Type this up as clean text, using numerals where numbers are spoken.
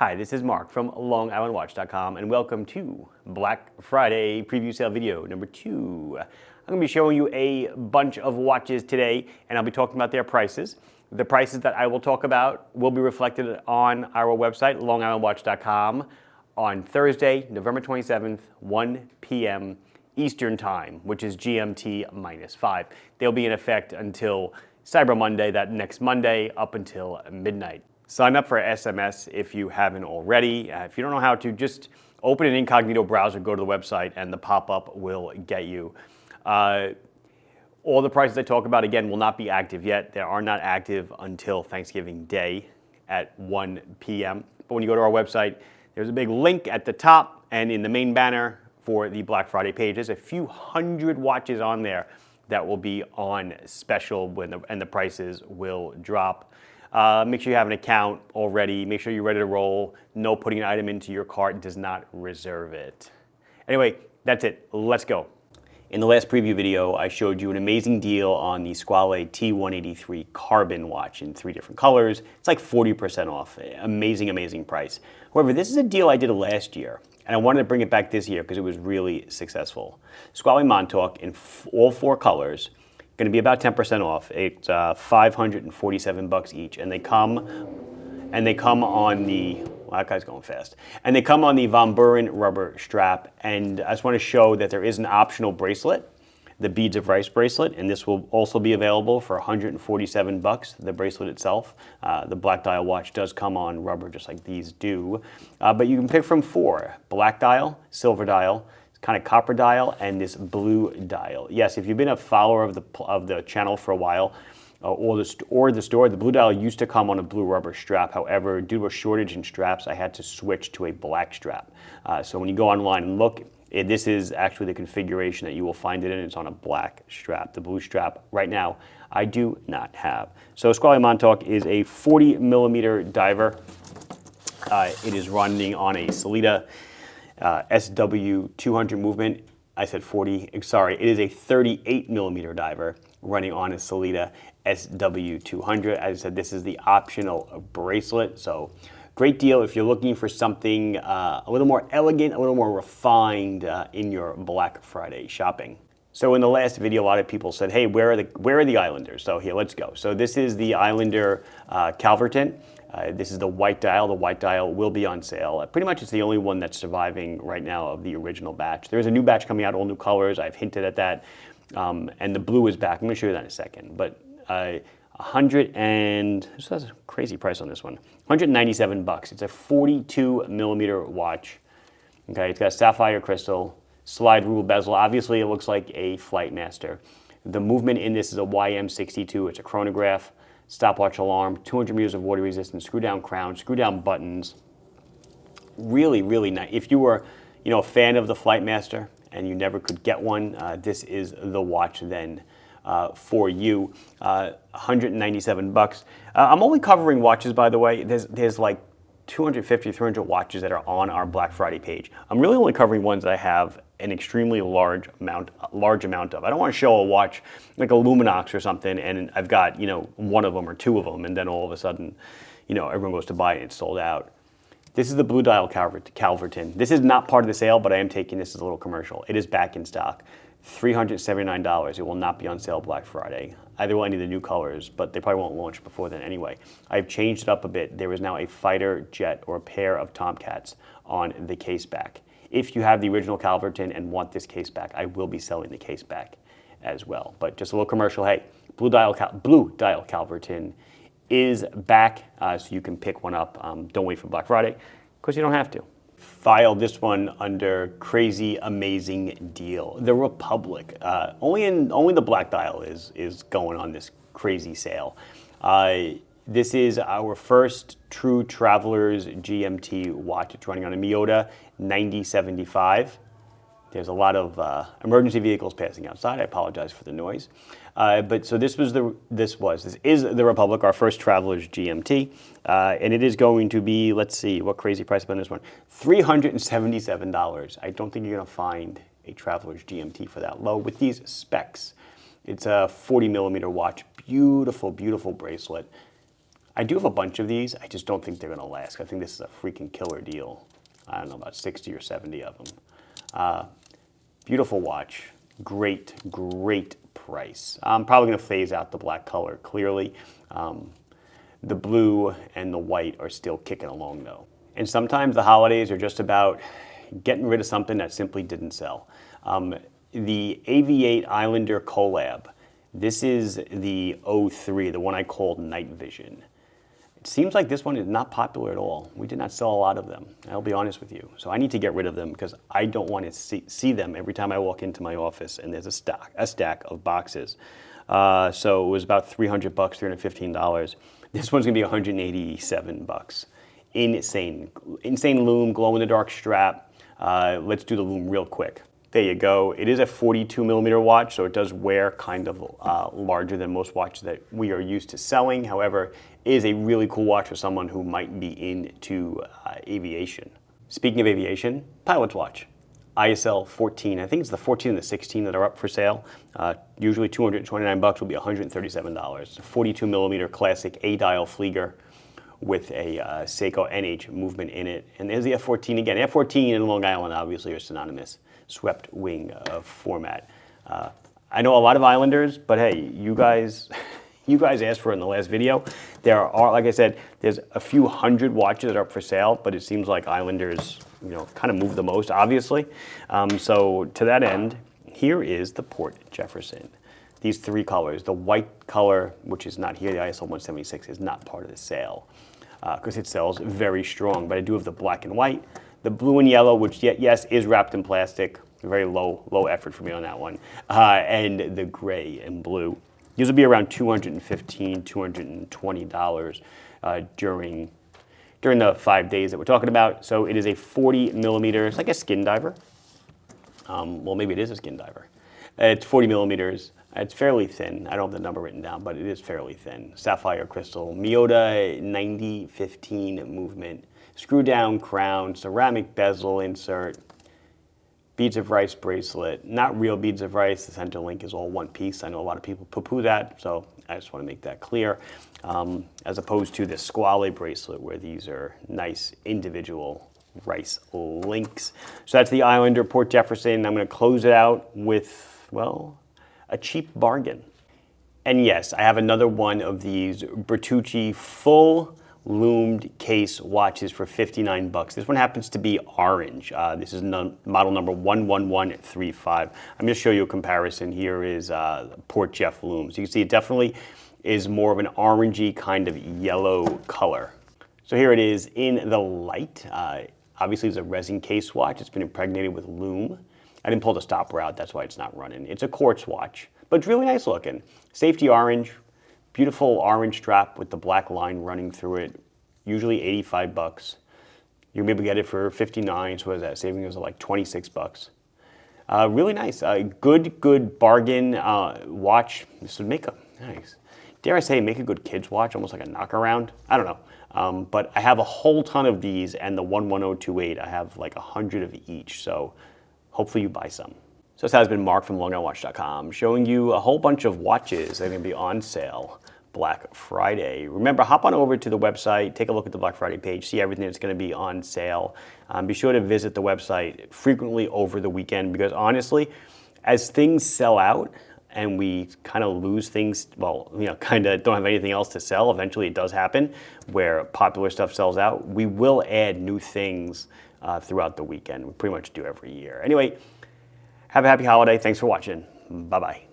Hi, this is Mark from LongIslandWatch.com and welcome to Black Friday preview sale video number 2. I'm going to be showing you a bunch of watches today and I'll be talking about their prices. The prices that I will talk about will be reflected on our website, LongIslandWatch.com, on Thursday, November 27th, 1 p.m. Eastern Time, which is GMT -5. They'll be in effect until Cyber Monday, that next Monday, up until midnight. Sign up for SMS if you haven't already. If you don't know how to, just open an incognito browser, go to the website, and the pop-up will get you. All the prices I talk about, again, will not be active yet. They are not active until Thanksgiving Day at 1 p.m. But when you go to our website, there's a big link at the top and in the main banner for the Black Friday page. There's a few hundred watches on there that will be on special and the prices will drop. Make sure you have an account already. Make sure you're ready to roll. No putting an item into your cart does not reserve it. Anyway, that's it. Let's go. In the last preview video, I showed you an amazing deal on the Squale T183 Carbon watch in 3 different colors. It's like 40% off. Amazing, amazing price. However, this is a deal I did last year, and I wanted to bring it back this year because it was really successful. Squale Montauk in all 4 colors. Going to be about 10% off. It's $547 each, and they come on the. Well, that guy's going fast. And they come on the Von Buren rubber strap. And I just want to show that there is an optional bracelet, the Beads of Rice bracelet, and this will also be available for $147. The bracelet itself, the black dial watch does come on rubber, just like these do. But you can pick from 4: black dial, silver dial, kind of copper dial, and this blue dial. Yes, if you've been a follower of the channel for a while, or the store, the blue dial used to come on a blue rubber strap. However, due to a shortage in straps, I had to switch to a black strap. So when you go online and look, this is actually the configuration that you will find it in. It's on a black strap. The blue strap right now, I do not have. So Squale Montauk is a 40 millimeter diver. It is running on a Sellita SW200 movement. I said 40, sorry, it is a 38 millimeter diver running on a Sellita SW200. As I said, this is the optional bracelet, so great deal if you're looking for something a little more elegant, a little more refined in your Black Friday shopping. So in the last video, a lot of people said, hey, where are the Islanders? So here, let's go. So this is the Islander Calverton. This is the white dial. The white dial will be on sale. Pretty much it's the only one that's surviving right now of the original batch. There's a new batch coming out, all new colors. I've hinted at that. And the blue is back. I'm going to show you that in a second. But this has a crazy price on this one. $197. It's a 42 millimeter watch. Okay, it's got a sapphire crystal, slide rule bezel. Obviously, it looks like a Flightmaster. The movement in this is a YM62. It's a chronograph, stopwatch alarm, 200 meters of water resistance, screw down crown, screw down buttons. Really, really nice. If you were, a fan of the Flightmaster and you never could get one, this is the watch then for you. $197. I'm only covering watches, by the way. There's like 250, 300 watches that are on our Black Friday page. I'm really only covering ones that I have an extremely large amount of. I don't want to show a watch like a Luminox or something, and I've got one of them or 2 of them, and then all of a sudden, everyone goes to buy it and it's sold out. This is the blue dial Calverton. This is not part of the sale, but I am taking this as a little commercial. It is back in stock. $379. It will not be on sale Black Friday. Either will any of the new colors, but they probably won't launch before then anyway. I've changed it up a bit. There is now a fighter jet or a pair of Tomcats on the case back. If you have the original Calverton and want this case back, I will be selling the case back as well. But just a little commercial. Hey, blue dial Calverton is back, so you can pick one up. Don't wait for Black Friday, because you don't have to. File this one under crazy, amazing deal. The Republic. Only the black dial is going on this crazy sale. This is our first true Travelers GMT watch. It's running on a Miyota 9075. There's a lot of emergency vehicles passing outside. I apologize for the noise. But so this is the Republic, our first Travelers GMT, and it is going to be, let's see, what crazy price on this one? $377. I don't think you're going to find a Travelers GMT for that low with these specs. It's a 40 millimeter watch, beautiful, beautiful bracelet. I do have a bunch of these. I just don't think they're going to last. I think this is a freaking killer deal. I don't know, about 60 or 70 of them. Beautiful watch. Great, great price. I'm probably going to phase out the black color, clearly. The blue and the white are still kicking along, though. And sometimes the holidays are just about getting rid of something that simply didn't sell. The Aviate Islander collab. This is the 03, the one I called Night Vision. It seems like this one is not popular at all. We did not sell a lot of them, I'll be honest with you. So I need to get rid of them because I don't want to see them every time I walk into my office and there's a stack of boxes. So it was about $300, $315. This one's gonna be $187. Insane lume, glow in the dark strap. Let's do the lume real quick. There you go. It is a 42 millimeter watch, so it does wear kind of larger than most watches that we are used to selling. However, it is a really cool watch for someone who might be into aviation. Speaking of aviation, pilot's watch. ISL 14. I think it's the 14 and the 16 that are up for sale. Usually $229 will be $137. 42 millimeter classic A-dial Flieger with a Seiko NH movement in it. And there's the F14 again. F14 and Long Island obviously are synonymous. Swept wing format. I know a lot of Islanders, but hey, you guys asked for it in the last video. There are, like I said, there's a few hundred watches that are up for sale, but it seems like Islanders, kind of move the most, obviously. So to that end, here is the Port Jefferson. These three colors. The white color, which is not here, the ISL 176, is not part of the sale because it sells very strong. But I do have the black and white. The blue and yellow, which yes, is wrapped in plastic. Very low effort for me on that one. And the gray and blue. These will be around $215, $220 during the 5 days that we're talking about. So it is a 40 millimeter, it's like a skin diver. Well, maybe it is a skin diver. It's 40 millimeters. It's fairly thin. I don't have the number written down, but it is fairly thin. Sapphire crystal, Miyota 9015 movement. Screw down crown, ceramic bezel insert, beads of rice bracelet, not real beads of rice. The center link is all one piece. I know a lot of people poo-poo that, so I just want to make that clear. As opposed to the Squale bracelet where these are nice individual rice links. So that's the Islander Port Jefferson. I'm going to close it out with, well, a cheap bargain. And yes, I have another one of these Bertucci full loomed case watches for $59. This one happens to be orange. This is model number 11135. I'm going to show you a comparison. Here is Port Jeff looms. You can see it definitely is more of an orangey kind of yellow color. So here it is in the light. Obviously it's a resin case watch. It's been impregnated with lume. I didn't pull the stopper out, that's why it's not running. It's a quartz watch, but it's really nice looking. Safety orange. Beautiful orange strap with the black line running through it, usually $85. You'll be able to get it for $59, so what is that, saving us like $26. Really nice, good bargain watch. This would make a, nice, dare I say, make a good kid's watch, almost like a knockaround. I don't know, but I have a whole ton of these, and the 11028, I have like 100 of each, so hopefully you buy some. So this has been Mark from LongIslandWatch.com showing you a whole bunch of watches that are going to be on sale Black Friday. Remember, hop on over to the website, take a look at the Black Friday page, see everything that's going to be on sale. Be sure to visit the website frequently over the weekend because honestly, as things sell out and we kind of lose things, well, kind of don't have anything else to sell, eventually it does happen where popular stuff sells out. We will add new things throughout the weekend. We pretty much do every year. Anyway, have a happy holiday. Thanks for watching. Bye-bye.